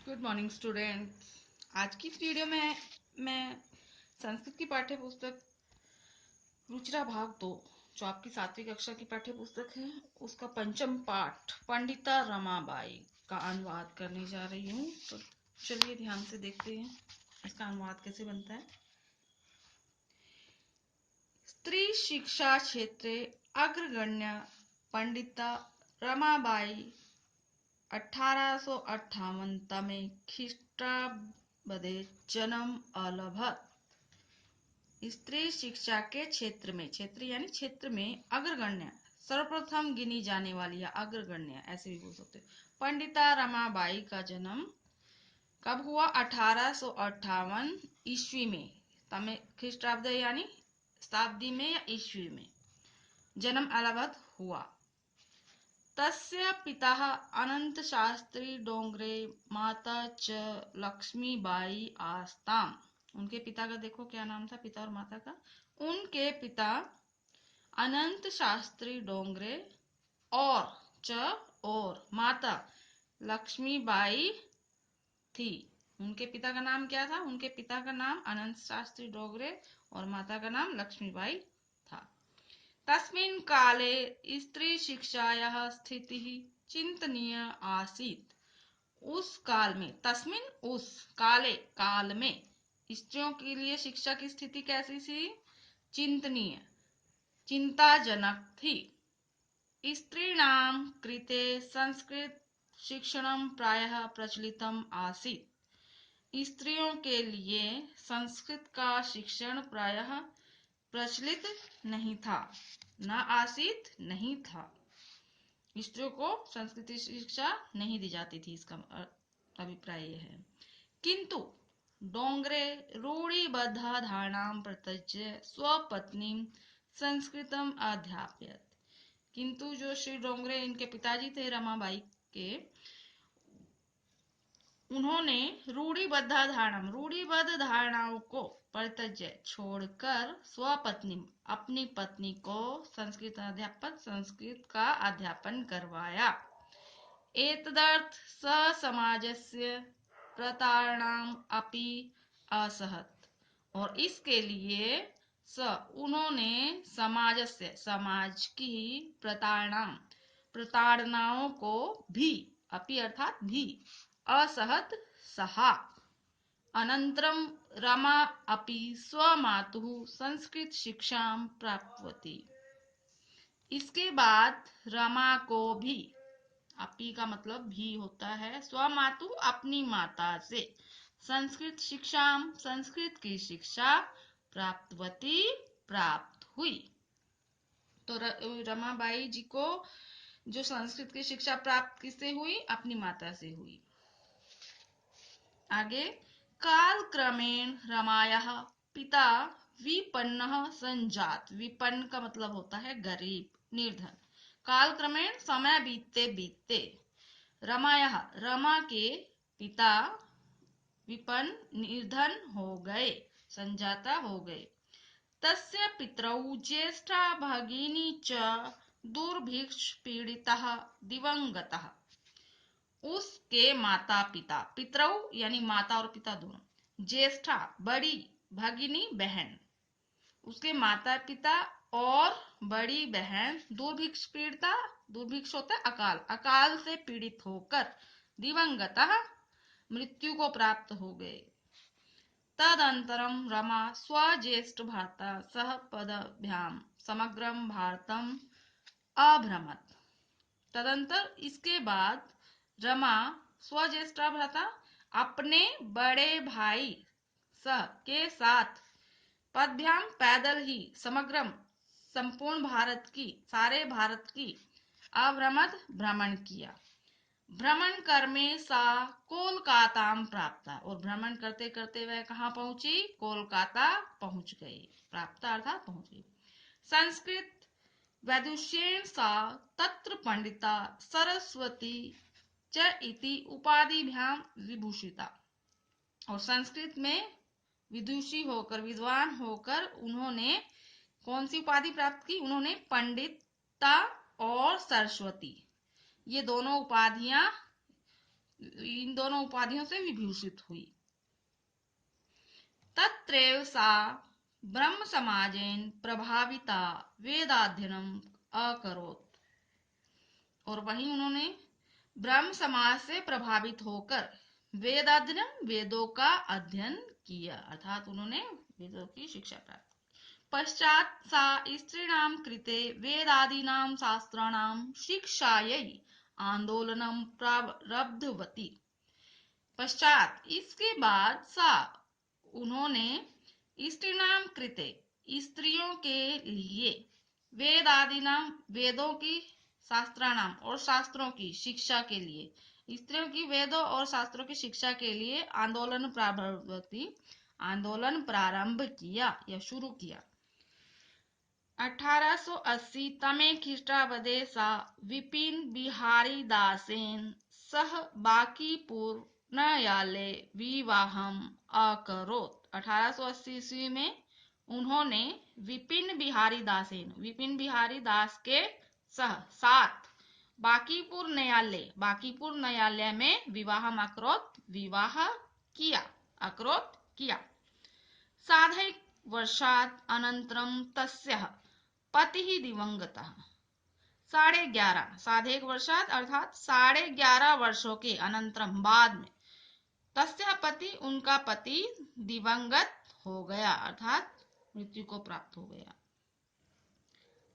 Good morning students. आज की इस वीडियो में मैं संस्कृत की पाठ्य पुस्तक रुचिरा भाग 2 जो आपकी 7वीं कक्षा की पाठ्य पुस्तक है उसका पंचम पाठ पंडिता रमाबाई का अनुवाद करने जा रही हूँ। तो चलिए ध्यान से देखते हैं इसका अनुवाद कैसे बनता है। स्त्री शिक्षा क्षेत्रे अग्रगण्य पंडिता रमाबाई 1858 तमे ख्रीष्टाब्दे जन्म अलभत। स्त्री शिक्षा के क्षेत्र में अग्रगण्य सर्वप्रथम गिनी जाने वाली या अग्रगण्य ऐसे भी बोल सकते हैं। पंडिता रमाबाई का जन्म कब हुआ? 1858 ईस्वी में। तमे ख्रीष्टाब्द यानी शताब्दी में या ईस्वी में जन्म अलभत हुआ। तस्य पिता अनंत शास्त्री डोंगरे माता च लक्ष्मीबाई आस्ताम। उनके पिता का देखो क्या नाम था, पिता और माता का। उनके पिता अनंत शास्त्री डोंगरे और माता लक्ष्मीबाई थी। उनके पिता का नाम क्या था? उनके पिता का नाम अनंत शास्त्री डोंगरे और माता का नाम लक्ष्मीबाई था। तस्मिन् काले स्त्री शिक्षायाः स्थितिः चिंतनीय आसीत्। उस काल में, तस्मिन् उस काल में स्त्रियों के लिए शिक्षा की स्थिति कैसी थी? चिंतनीय, चिंताजनक थी। स्त्रीणां कृते संस्कृत शिक्षणं प्रायः प्रचलितम् आसीत्। स्त्रियों के लिए संस्कृत का शिक्षण प्रायः प्रचलित नहीं था। न आसीत नहीं था, स्त्रियों को संस्कृत शिक्षा नहीं दी जाती थी, इसका अभिप्राय यह है। किंतु डोंगरे रूढ़िबद्ध धारणां प्रत्यज्य स्वपत्नीं संस्कृतम अध्यापयत। किंतु जो श्री डोंगरे, इनके पिताजी थे रमाबाई के, उन्होंने रूढ़िबद्ध धारणाओं को परित्यज्य छोड़कर स्वपत्नी, अपनी पत्नी को संस्कृत का अध्यापन करवाया। एतदर्थ स समाजस्य प्रतारणाम अपि असहत। और इसके लिए उन्होंने समाज की प्रताड़नाओं को भी, अपि अर्थात भी, असहत सहा। अनंतरम रमा अपि स्वमातुः संस्कृत शिक्षां प्राप्तवती। इसके बाद रमा को भी, अपि का मतलब भी होता है, स्वमातु अपनी माता से, संस्कृत की शिक्षा प्राप्तवती प्राप्त हुई। तो रमाबाई जी को जो संस्कृत की शिक्षा प्राप्त किससे हुई? अपनी माता से हुई। आगे, काल क्रमेण रमायाः पिता विपन्नः संजात। विपन्न का मतलब होता है गरीब, निर्धन। काल क्रमेण समय बीतते बीतते रमा के पिता विपन्न, निर्धन हो गए, संजाता हो गए। तस्य पितरौ ज्येष्ठा भगिनी च दुर्भिक्ष पीड़ितः दिवंगतः। उसके माता पिता, पितरौ यानी माता और पिता दोनों, ज्येष्ठा बड़ी, भगिनी बहन, उसके माता पिता और बड़ी बहन दुर्भिक्ष पीड़िता, दुर्भिक्ष होता है अकाल, अकाल से पीड़ित होकर दिवंगतः मृत्यु को प्राप्त हो गए। तदंतरम रमा स्वज्येष्ठ भ्राता सह पदभ्याम समग्रम भारतम अभ्रमत। तदंतर, इसके बाद रमा स्वज्येष्ठ भ्राता अपने बड़े भाई सह के साथ पदभ्याम पैदल ही समग्रम संपूर्ण भारत की, सारे भारत की अभ्रमत भ्रमण किया। भ्रमण कर्मे सा कोलकाताम प्राप्ता। और भ्रमण करते करते वह कहाँ पहुंची? कोलकाता पहुंच गई। प्राप्त अर्थात पहुंच गई। संस्कृत वैदुष्येण सा तत्र पंडिता सरस्वती च इति उपाधिभ्याम विभूषिता। और संस्कृत में विदुषी होकर, विद्वान होकर उन्होंने कौन सी उपाधि प्राप्त की? उन्होंने पंडिता और सरस्वती, ये दोनों उपाधियां इन दोनों उपाधियों से विभूषित हुई। तत्रैव सा ब्रह्म समाजेन प्रभाविता वेदाध्ययनम अकरोत्। और वहीं उन्होंने ब्रह्म समाज से प्रभावित होकर वेदाध्ययन, वेदों का अध्ययन किया, अर्थात उन्होंने वेदों की शिक्षा प्राप्त। पश्चात सा स्त्रीणां कृते वेदादीनां शास्त्राणां शिक्षायै आंदोलनं प्रारब्धवती। पश्चात इसके बाद सा उन्होंने स्त्रीणां कृते स्त्रियों के लिए वेदादीनां वेदों की शास्त्राणाम और शास्त्रों की शिक्षा के लिए स्त्रियों की वेदों और शास्त्रों की शिक्षा के लिए आंदोलन प्रारंभ किया या शुरू किया। 1880 तमे ख्रीष्टाब्दे सा विपिन बिहारी दासेन सह बांकीपुर न्यायालय विवाहम अकरोत्। 1880 ईस्वी में उन्होंने विपिन बिहारी दास के साथ बांकीपुर न्यायालय में विवाह किया। साधैक वर्षात् अनन्तरं तस्याः पतिः दिवंगतः। 11.5 वर्षात अर्थात 11.5 वर्षों के अनंतरम बाद में तस्या उनका पति दिवंगत हो गया, अर्थात मृत्यु को प्राप्त हो गया।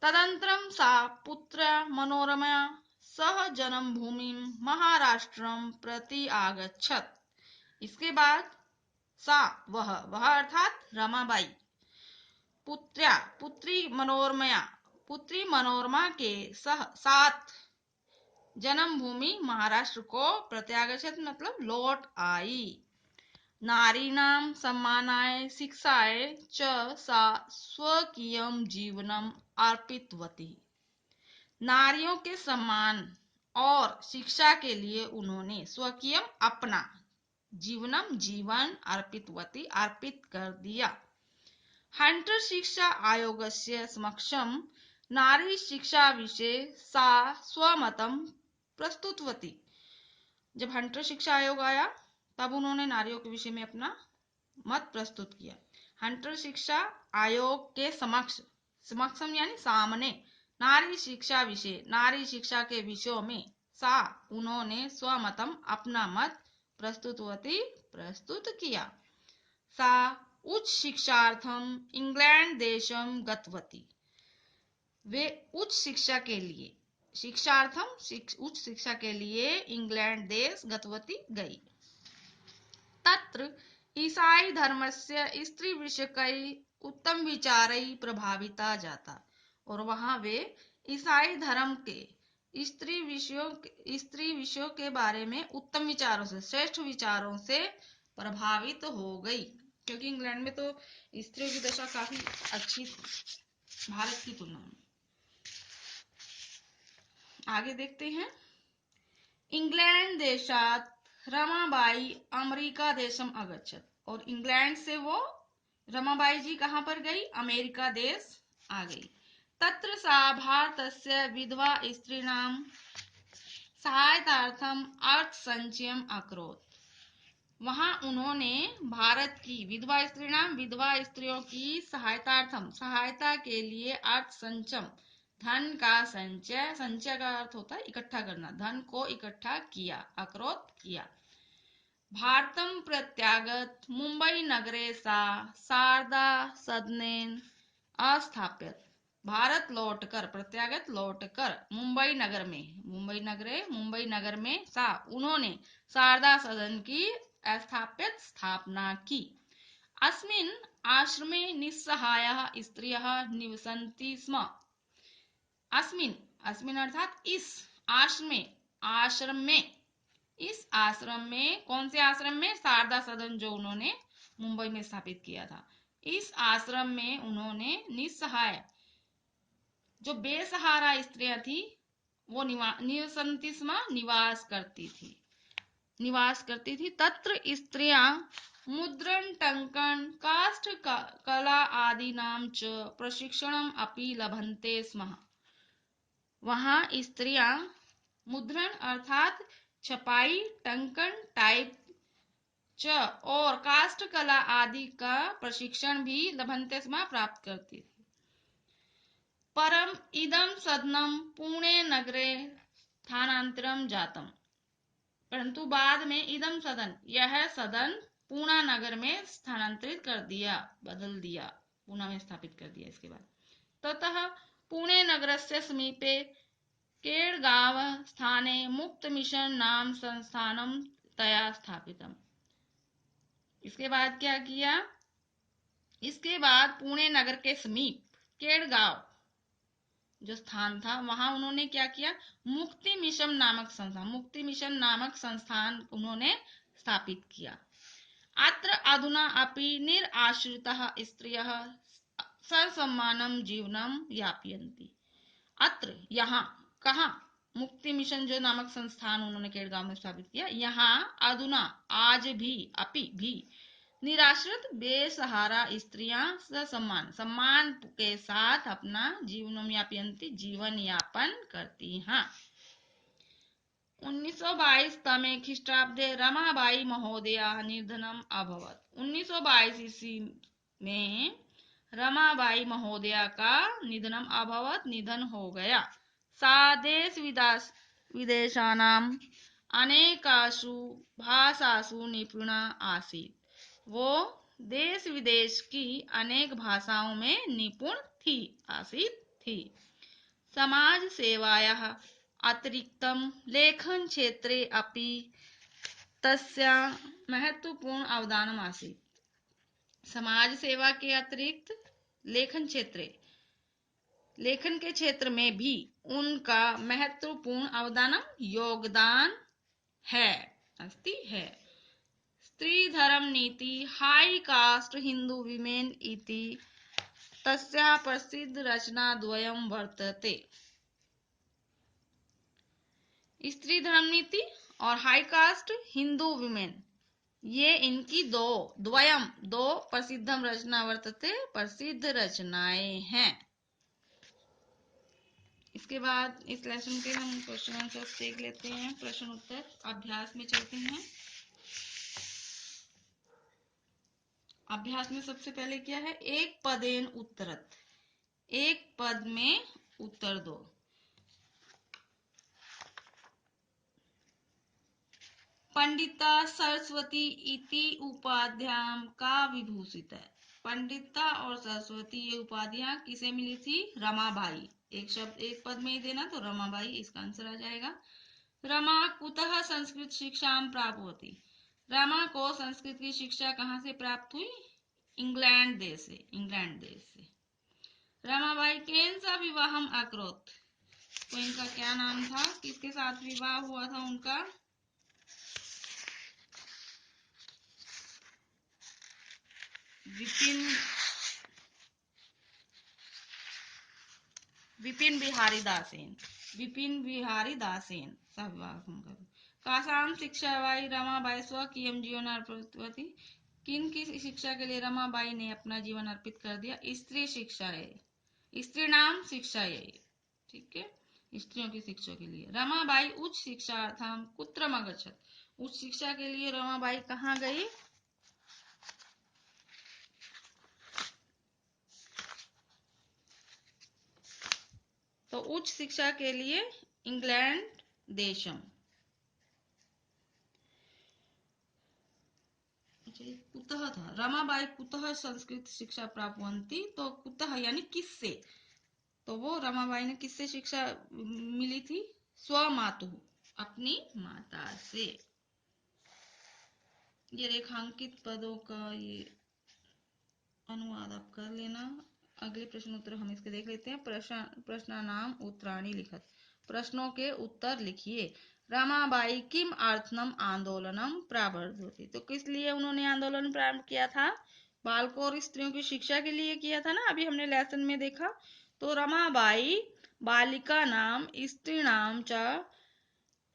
तदंतरम सा पुत्र मनोरमा सह जन्मभूमि महाराष्ट्रम प्रति आगच्छत। इसके बाद सा वह अर्थात रमाबाई पुत्री मनोरमा के साथ जन्मभूमि महाराष्ट्र को प्रत्यागच्छत मतलब लौट आई। नारीणां सम्मानाय शिक्षाय च सा स्वकीयं जीवनम अर्पितवती। नारियों के सम्मान और शिक्षा के लिए उन्होंने स्वकीयम अपना जीवन अर्पित कर दिया। हंटर शिक्षा आयोगस्य समक्षम नारी शिक्षा विषय सा स्वमतम प्रस्तुतवती। जब हंटर शिक्षा आयोग आया तब उन्होंने नारियों के विषय में अपना मत प्रस्तुत किया। हंटर शिक्षा आयोग के समक्षम यानी सामने नारी शिक्षा के विषयों में सा उन्होंने स्वमतम अपना मत प्रस्तुत किया। सा उच्च शिक्षार्थम इंग्लैंड देशम गतवती। वे उच्च शिक्षा के लिए इंग्लैंड देश गतवती गई। तत्र ईसाई धर्मस्य स्त्री विषयकै उत्तम विचारै प्रभाविता जाता। और वहां वे ईसाई धर्म के स्त्री विषयों के बारे में उत्तम विचारों से, श्रेष्ठ विचारों से प्रभावित हो गई, क्योंकि इंग्लैंड में तो स्त्रियों की दशा काफी अच्छी थी भारत की तुलना में। आगे देखते हैं। इंग्लैंड देशात रमाबाई अमेरिका देशम अगच्छत। और इंग्लैंड से वो रमाबाई जी कहाँ पर गई? अमेरिका देश आ गई। तत्र सा भारतस्य विधवा स्त्रीणां सहायतार्थम अर्थ संचयम अकरोत्। वहां उन्होंने भारत की विधवा स्त्रियों की सहायता के लिए अर्थ संचय, धन का संचय का अर्थ होता है इकट्ठा करना, धन को इकट्ठा किया, अकरोत् किया। भारतम प्रत्यागत मुंबई नगरे सा शारदा सदनेन अस्थाप्यत। भारत लौटकर मुंबई नगर में सा उन्होंने शारदा सदन की स्थापना की। अस्मिन् आश्रमे निस्सहायाः स्त्रियः निवसन्ति स्म। अस्मिन् अर्थात इस आश्रम में कौन से आश्रम में? शारदा सदन जो उन्होंने मुंबई में स्थापित किया था। इस आश्रम में उन्होंने निस्सहाय जो बेसहारा स्त्रियां थी वो निवसन्ति स्म निवास करती थी। तत्र स्त्रियां मुद्रण, टंकन, काष्ठ कला आदीनां च प्रशिक्षणम अपि लभन्ते स्म। वहां स्त्रियां मुद्रण अर्थात छपाई, टंकन, टाइप च और काष्ठ कला आदि का प्रशिक्षण भी लभंते स्म प्राप्त करती थी। परम इदम सदनम पुणे नगरे स्थानांतरम जातम, परंतु बाद में इदम सदन, यह सदन पूना नगर में स्थानांतरित कर दिया, बदल दिया, पूना में स्थापित कर दिया। इसके बाद ततः पुणे नगरस्य समीपे केड़गांव स्थाने मुक्त मिशन नाम संस्थानम तया स्थापितम। इसके बाद क्या किया, इसके बाद पुणे नगर के समीप केड़गांव जो स्थान था वहां उन्होंने क्या किया, मुक्ति मिशन नामक संस्थान उन्होंने स्थापित किया। अत्र अधुना अपि निराश्रिताः स्त्रियः ससम्मानं जीवनं यापयन्ति। अत्र यहाँ, कहाँ, मुक्ति मिशन जो नामक संस्थान उन्होंने केड़गांव में स्थापित किया, यहाँ अधुना आज भी, अपि भी, निराश्रित बेसहारा स्त्रियां सम्मान के साथ अपना जीवन यापयन्ति, जीवन यापन करती हैं। 1922 तमे ख्रीष्टाब्दे रमाबाई महोदया निधनम अभवत। 1922 ईस्वी में रमाबाई महोदया का निधनम अभवत, निधन हो गया। सा देश विदेशानाम अनेकासु भाषासु निपुणा आसीत्। वो देश विदेश की अनेक भाषाओं में निपुण थी, आसीत् थी। समाज सेवायाः अतिरिक्तं लेखन क्षेत्रे अपि तस्याः महत्वपूर्ण अवदानम् आसीत्। समाज सेवा के अतिरिक्त लेखन के क्षेत्र में भी उनका महत्वपूर्ण अवदान, योगदान है, अस्ति है। स्त्री धर्म नीति हाई कास्ट हिंदू विमेन इति तस्याः प्रसिद्ध रचना द्वयं वर्तते। स्त्री धर्म नीति और हाई कास्ट हिंदू विमेन, ये इनकी दो प्रसिद्धम रचना वर्तते, प्रसिद्ध रचनाएं हैं। इसके बाद इस लेसन के हम क्वेश्चन आंसर देख लेते हैं। प्रश्न उत्तर अभ्यास में चलते हैं। अभ्यास में सबसे पहले क्या है, एक पदेन उत्तरत, एक पद में उत्तर दो। पंडिता सरस्वती इति उपाध्याम का विभूषित है। पंडिता और सरस्वती ये उपाधियां किसे मिली थी, रमाबाई। एक शब्द एक पद में ही देना, तो रमाबाई इसका आंसर आ जाएगा। रमा कुतः संस्कृत शिक्षा प्राप्त होती, रमा को संस्कृत की शिक्षा कहाँ से प्राप्त हुई, इंग्लैंड देश से। रमाबाई केन सा विवाहम अकरोत, तो इनका क्या नाम था, किसके साथ विवाह हुआ था उनका, विपिन बिहारी दासेन सा विवाह उनका। कासाम शिक्षा बाई रमाबाई स्वकीयम जीवन अर्पितवती, किन की शिक्षा के लिए रमाबाई ने अपना जीवन अर्पित कर दिया, स्त्री शिक्षा है, स्त्री नाम शिक्षा है, ठीक है, स्त्रियों की शिक्षा के लिए। रमाबाई उच्च शिक्षार्थम कुत्रम अगच्छत, उच्च शिक्षा के लिए रमाबाई कहाँ गई, तो उच्च शिक्षा के लिए इंग्लैंड देशम। कुतः था, रमाबाई कुतः संस्कृत शिक्षा प्राप्तवंती, तो कुतः यानी किससे, तो वो रमाबाई ने किससे शिक्षा मिली थी, स्वमातु, अपनी माता से। ये रेखांकित पदों का ये अनुवाद आप कर लेना। अगले प्रश्न उत्तर हम इसके देख लेते हैं। प्रश्न नाम उत्तराणी लिखत, प्रश्नों के उत्तर लिखिए। रमाबाई किम अर्थनम आंदोलनम प्रारब्धवती, तो किस लिए उन्होंने आंदोलन प्रारंभ किया था, बालकों और स्त्रियों की शिक्षा के लिए किया था ना, अभी हमने लेसन में देखा। तो रमाबाई बालिका नाम स्त्री नाम च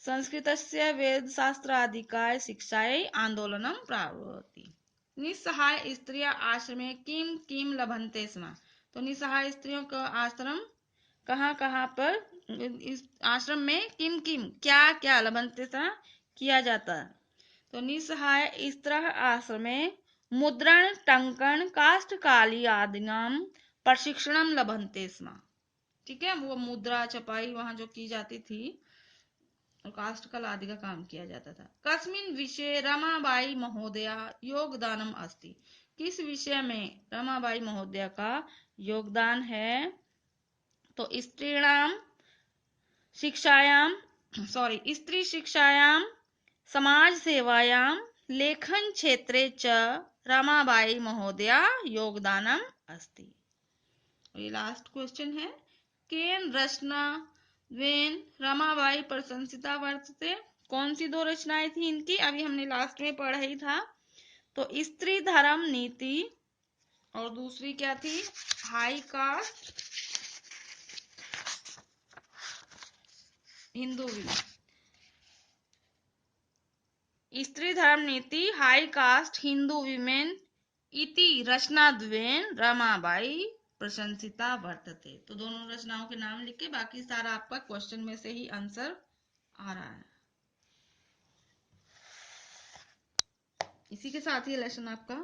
संस्कृतस्य वेदशास्त्रादिकाय शिक्षायै आंदोलनम प्रारब्धवती। निस्सहाय स्त्रियां आश्रमे किम किम लभन्ते स्म, तो निस्सहाय स्त्रियों का आश्रम कहाँ कहाँ पर, इस आश्रम में किम किम क्या क्या लभन्ते स्म किया जाता है। तो निस्सहाय स्त्रः आश्रमे मुद्रण टंकन काष्ठकाली आदिनाम प्रशिक्षणम लभन्ते स्म। ठीक है, वो मुद्रा छपाई वहां जो की जाती थी और काष्ठकला आदि का काम किया जाता था। कस्मिन विषय रमाबाई महोदया योगदानम अस्ति। किस विषय में रमाबाई महोदया का योगदान है? तो स्त्री शिक्षायां समाज सेवायां लेखन क्षेत्रे च रमाबाई महोदया योगदानम अस्ति। ये लास्ट क्वेश्चन है। केन रचना वेन रमाबाई प्रशंसिता वर्तते। कौन सी दो रचनाएं थी इनकी? अभी हमने लास्ट में पढ़ा ही था। तो स्त्री धर्म नीति और दूसरी क्या थी? High cast Hindu women. स्त्री धर्म नीति हाई कास्ट हिंदू विमेन इति रचनाद्वयेन रमाबाई प्रशंसिता वर्तते। तो दोनों रचनाओं के नाम लिख के बाकी सारा आपका क्वेश्चन में से ही आंसर आ रहा है। इसी के साथ ही लेसन आपका